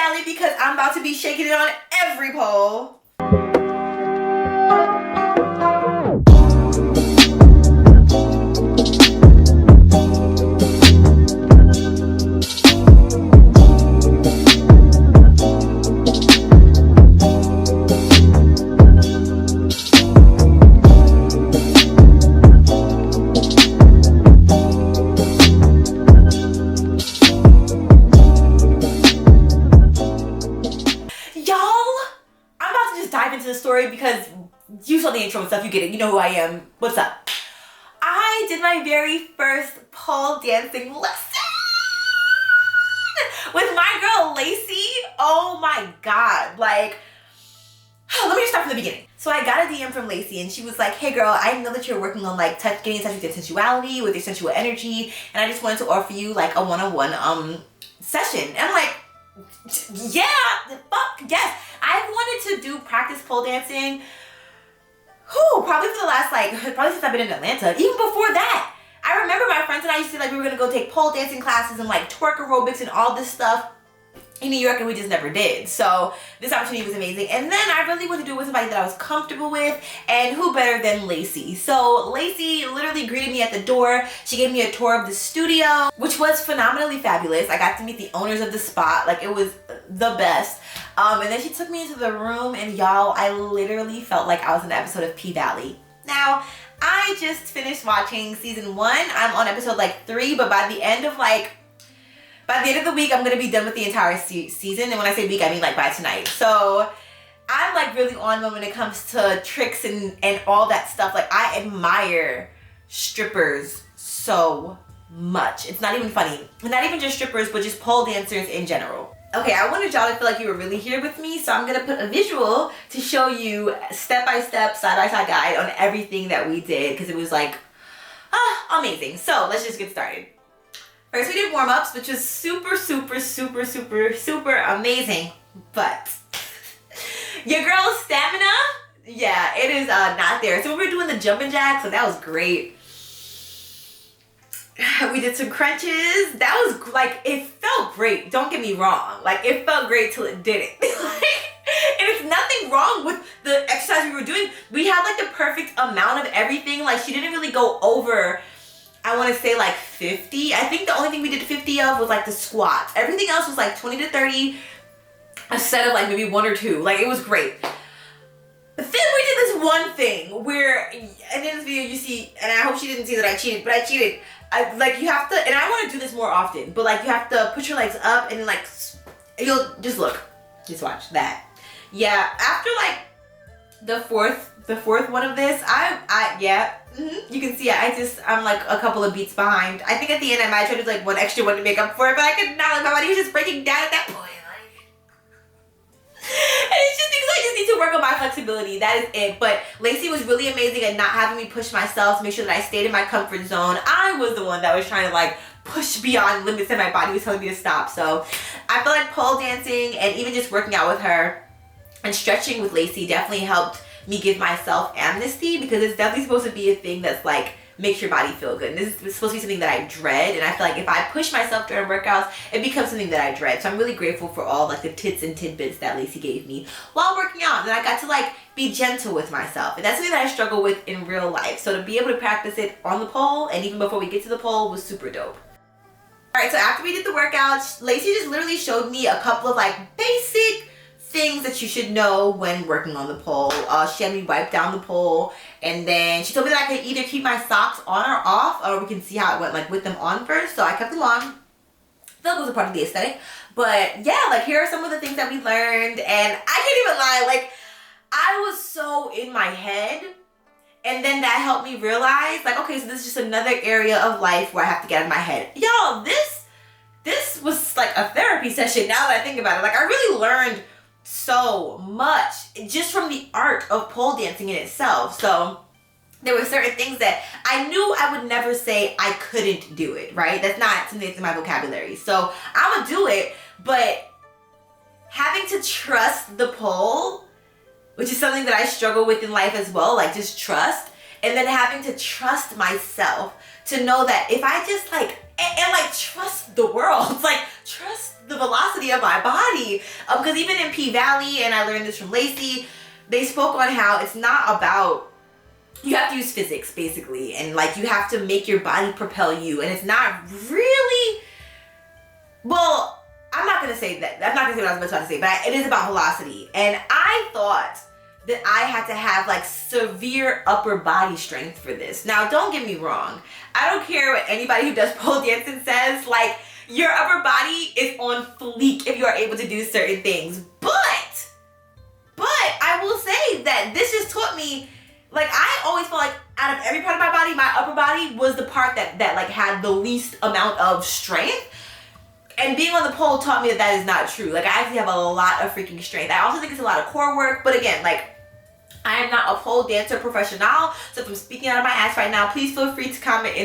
P-Valley because I'm about to be shaking it on every pole. Because you saw the intro and stuff, you get it, you know who I am. What's up? I did my very first pole dancing lesson with my girl Lacey. Oh my god, like, let me just start from the beginning. So I got a DM from Lacey and she was like, hey girl, I know that you're working on like getting in touch with your sensuality, with your sensual energy, and I just wanted to offer you like a one-on-one session. And I'm like, yeah, fuck yes. I've wanted to do practice pole dancing probably for the last probably since I've been in Atlanta. Even before that, I remember my friends and I used to we were gonna go take pole dancing classes and like twerk aerobics and all this stuff in New York, and we just never did. So this opportunity was amazing, and then I really wanted to do it with somebody that I was comfortable with, and who better than Lacey. So Lacey literally greeted me at the door. She gave me a tour of the studio, which was phenomenally fabulous. I got to meet the owners of the spot. Like, it was the best. And then she took me into the room, and y'all, I literally felt like I was in an episode of P-Valley. Now, I just finished watching season 1. I'm on episode 3, but by the end of the week, I'm gonna be done with the entire season. And when I say week, I mean by tonight. So I'm really on one when it comes to tricks and all that stuff. Like, I admire strippers so much. It's not even funny. Not even just strippers, but just pole dancers in general. Okay, I wanted y'all to feel like you were really here with me, so I'm gonna put a visual to show you step-by-step, side-by-side guide on everything that we did, because it was amazing. So let's just get started. First, we did warm-ups, which was super amazing. But your girl's stamina, yeah, it is not there. So we were doing the jumping jacks, so that was great. We did some crunches. That was it felt great. Don't get me wrong. It felt great till it didn't. And it's nothing wrong with the exercise we were doing. We had the perfect amount of everything. She didn't really go over, I want to say 50. I think the only thing we did 50 of was the squats. Everything else was 20 to 30, a set of maybe 1 or 2. It was great. But then we did this one thing where, and in this video you see, and I hope she didn't see that I cheated, but I cheated. You have to, and I want to do this more often, but you have to put your legs up and then you'll just look, just watch that. Yeah, after the fourth one of this, you can see I'm a couple of beats behind. I think at the end I might try to do one extra one to make up for it, but I could not. My body was just breaking down at that point. And it's just because I just need to work on my flexibility. That is it. But Lacey was really amazing at not having me push myself to make sure that I stayed in my comfort zone. I was the one that was trying to push beyond limits that my body was telling me to stop. So I feel like pole dancing and even just working out with her and stretching with Lacey definitely helped me give myself amnesty, because it's definitely supposed to be a thing that's makes your body feel good. And this is supposed to be something that I dread, and I feel like if I push myself during workouts, it becomes something that I dread. So I'm really grateful for all the tips and tidbits that Lacey gave me while working out. And I got to be gentle with myself, and that's something that I struggle with in real life. So to be able to practice it on the pole and even before we get to the pole was super dope. Alright, so after we did the workouts, Lacey just literally showed me a couple of basic things that you should know when working on the pole. She had me wipe down the pole, and then she told me that I could either keep my socks on or off, or we can see how it went with them on first. So I kept them on. I feel like it was a part of the aesthetic. But yeah, here are some of the things that we learned, and I can't even lie, I was so in my head, and then that helped me realize, okay, so this is just another area of life where I have to get out of my head. Y'all, this was a therapy session now that I think about it. I really learned so much just from the art of pole dancing in itself. So there were certain things that I knew I would never say I couldn't do it, right? That's not something that's in my vocabulary. So I'm gonna do it, but having to trust the pole, which is something that I struggle with in life as well, just trust, and then having to trust myself to know that if I just like, and like trust the world, like trust the velocity of my body. Because even in P-Valley, and I learned this from Lacey, they spoke on how it's not about, you have to use physics basically, and like you have to make your body propel you, and it's not really, well, I'm not gonna say that. I'm not gonna say what I was about to say, but it is about velocity. And I thought that I had to have like severe upper body strength for this. Now, don't get me wrong. I don't care what anybody who does pole dancing says. Like, your upper body is on fleek if you are able to do certain things. But I will say that this just taught me, like, I always felt like out of every part of my body, my upper body was the part that like had the least amount of strength. And being on the pole taught me that that is not true. Like, I actually have a lot of freaking strength. I also think it's a lot of core work. But again, like, I am not a pole dancer professional. So if I'm speaking out of my ass right now, please feel free to comment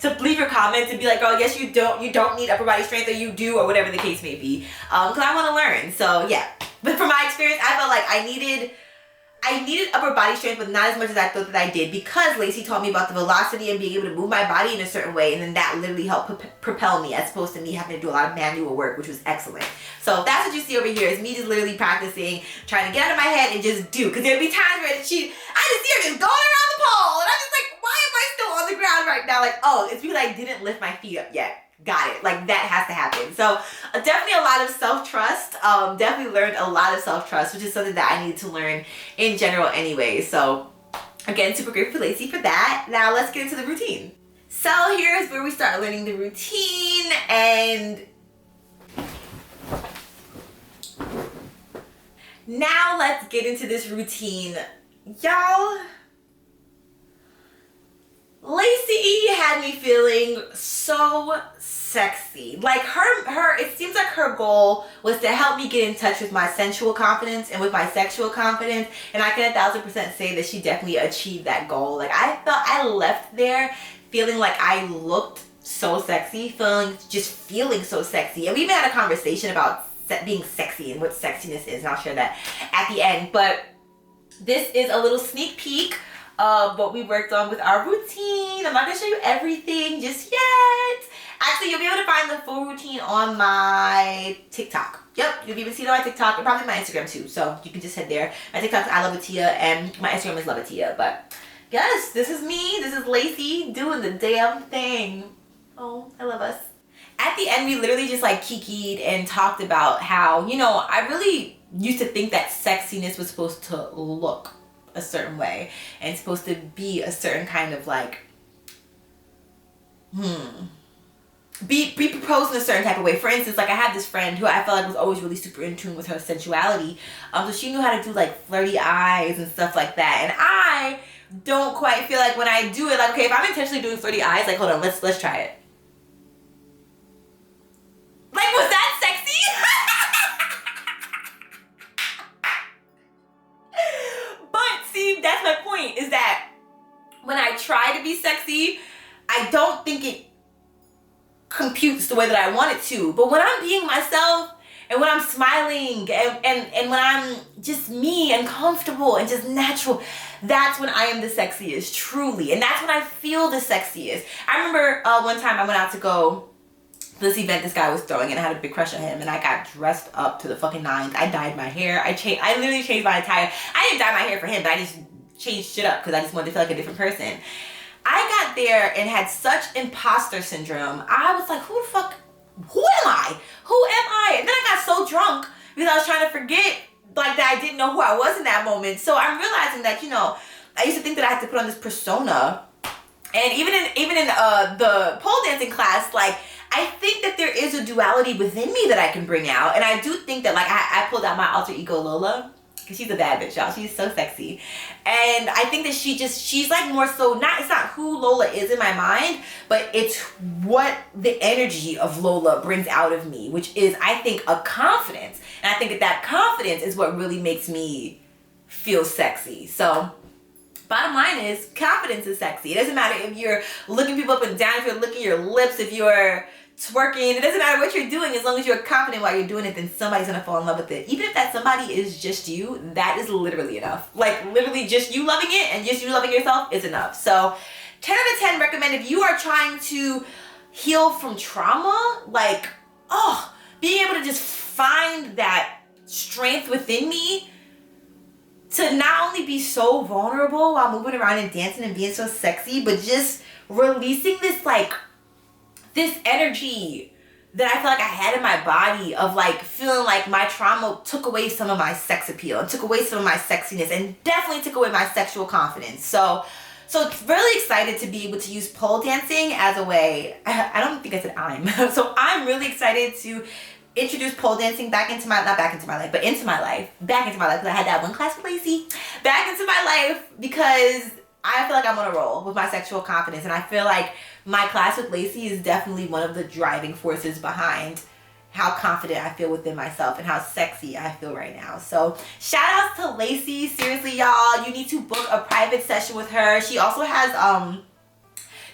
to leave your comments and be like, girl, yes, you don't need upper body strength, or you do, or whatever the case may be. Because I want to learn. So yeah. But from my experience, I felt like I needed upper body strength, but not as much as I thought that I did, because Lacey taught me about the velocity and being able to move my body in a certain way, and then that literally helped propel me, as opposed to me having to do a lot of manual work, which was excellent. So that's what you see over here, is me just literally practicing, trying to get out of my head and just do. Because there'd be times where I just see her just going around the pole, and I'm just like, why am I still on the ground right now? Like, oh, it's because I didn't lift my feet up yet. Got it. Like, that has to happen. So definitely a lot of self-trust. Definitely learned a lot of self-trust, which is something that I need to learn in general anyway. So again, super grateful for Lacey for that. Now let's get into the routine. So here's where we start learning the routine, and now let's get into this routine. Y'all, Lacey had me feeling so sexy. Like, her it seems like her goal was to help me get in touch with my sensual confidence and with my sexual confidence, and I can 1000% say that she definitely achieved that goal. Like, I felt I left there feeling like I looked so sexy, feeling so sexy. And we even had a conversation about being sexy and what sexiness is, and I'll share that at the end. But this is a little sneak peek of what we worked on with our routine. I'm not gonna show you everything just yet. Actually, you'll be able to find the full routine on my TikTok. Yep, you'll be able to see it on my TikTok, and probably my Instagram too. So you can just head there. My TikTok's I Love Atia, and my Instagram is Love Atia. But yes, this is me. This is Lacey doing the damn thing. Oh, I love us. At the end, we literally just like kikied and talked about how, you know, I really used to think that sexiness was supposed to look a certain way, and it's supposed to be a certain kind of like be proposed in a certain type of way. For instance, like, I had this friend who I felt like was always really super in tune with her sensuality, so she knew how to do like flirty eyes and stuff like that, and I don't quite feel like when I do it, like, okay, if I'm intentionally doing flirty eyes, like, hold on, let's try it. Like, was that sexy? That's my point, is that when I try to be sexy, I don't think it computes the way that I want it to. But when I'm being myself, and when I'm smiling, and when I'm just me and comfortable and just natural, that's when I am the sexiest, truly. And that's when I feel the sexiest. I remember one time I went out to go to this event this guy was throwing, and I had a big crush on him, and I got dressed up to the fucking nines. I dyed my hair. I literally changed my attire. I didn't dye my hair for him, but I just changed shit up because I just wanted to feel like a different person. I got there and had such imposter syndrome. I was like, who am I? And then I got so drunk because I was trying to forget, like, that I didn't know who I was in that moment. So I'm realizing that, you know, I used to think that I had to put on this persona. And even in the pole dancing class, like, I think that there is a duality within me that I can bring out. And I do think that, like, I pulled out my alter ego Lola, because she's a bad bitch, y'all. She's so sexy. And I think that she's like more so, it's not who Lola is in my mind, but it's what the energy of Lola brings out of me, which is, I think, a confidence. And I think that confidence is what really makes me feel sexy. So bottom line is, confidence is sexy. It doesn't matter if you're looking people up and down, if you're licking your lips, if you're twerking. It doesn't matter what you're doing, as long as you're confident while you're doing it, then somebody's gonna fall in love with it. Even if that somebody is just you, that is literally enough. Like, literally just you loving it and just you loving yourself is enough. So 10 out of 10 recommend if you are trying to heal from trauma, like, oh, being able to just find that strength within me to not only be so vulnerable while moving around and dancing and being so sexy, but just releasing this, like, this energy that I feel like I had in my body of like feeling like my trauma took away some of my sex appeal and took away some of my sexiness and definitely took away my sexual confidence. So really excited to be able to use pole dancing as a way. I don't think I said I'm. So I'm really excited to introduce pole dancing back into my, not back into my life, but into my life. Back into my life, because I had that one class with Lacey. Back into my life because I feel like I'm on a roll with my sexual confidence, and I feel like my class with Lacey is definitely one of the driving forces behind how confident I feel within myself and how sexy I feel right now. So shout outs to Lacey. Seriously, y'all, you need to book a private session with her. She also has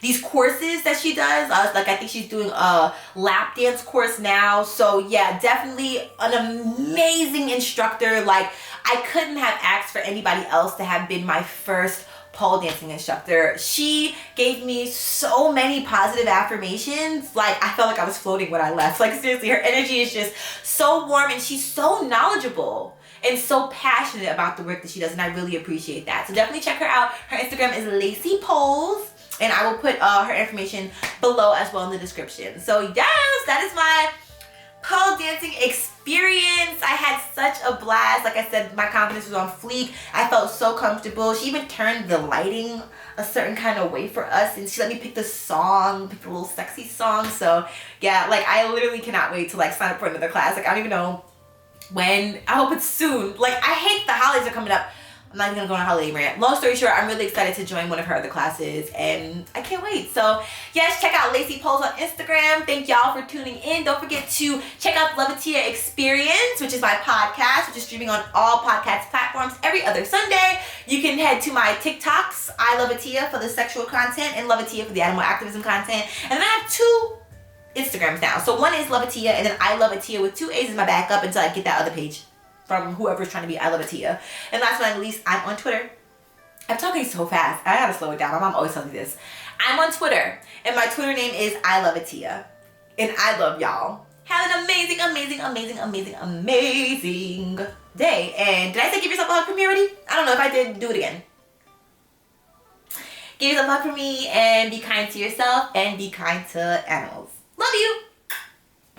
these courses that she does. Like I think she's doing a lap dance course now. So yeah, definitely an amazing instructor. Like I couldn't have asked for anybody else to have been my first pole dancing instructor. She gave me so many positive affirmations. Like I felt like I was floating when I left. Like seriously, her energy is just so warm and she's so knowledgeable and so passionate about the work that she does, and I really appreciate that. So definitely check her out. Her Instagram is Lacey Poles, and I will put her information below as well in the description. So yes, that is my pole dancing experience. I had such a blast. Like I said, my confidence was on fleek. I felt so comfortable. She even turned the lighting a certain kind of way for us, and she let me pick the song, pick the little sexy song. So yeah, like I literally cannot wait to like sign up for another class. Like I don't even know when. I hope it's soon. Like I hate the holidays are coming up. I'm not even gonna go on a holiday rant. Long story short, I'm really excited to join one of her other classes, and I can't wait. So yes, check out Lacey Poles on Instagram. Thank y'all for tuning in. Don't forget to check out Love Atia Experience, which is my podcast, which is streaming on all podcast platforms every other Sunday. You can head to my TikToks, I Love Atia for the sexual content and Love Atia for the animal activism content. And then I have 2 Instagrams now. So one is Love Atia, and then I Love Atia with 2 A's in my backup until I get that other page from whoever's trying to be I Love Atia. And last but not least, I'm on Twitter. I'm talking so fast. I gotta slow it down. My mom always tells me this. I'm on Twitter, and my Twitter name is I Love Atia. And I love y'all. Have an amazing, amazing, amazing, amazing, amazing day. And did I say give yourself a hug for me already? I don't know. If I did, do it again. Give yourself a hug for me, and be kind to yourself, and be kind to animals. Love you.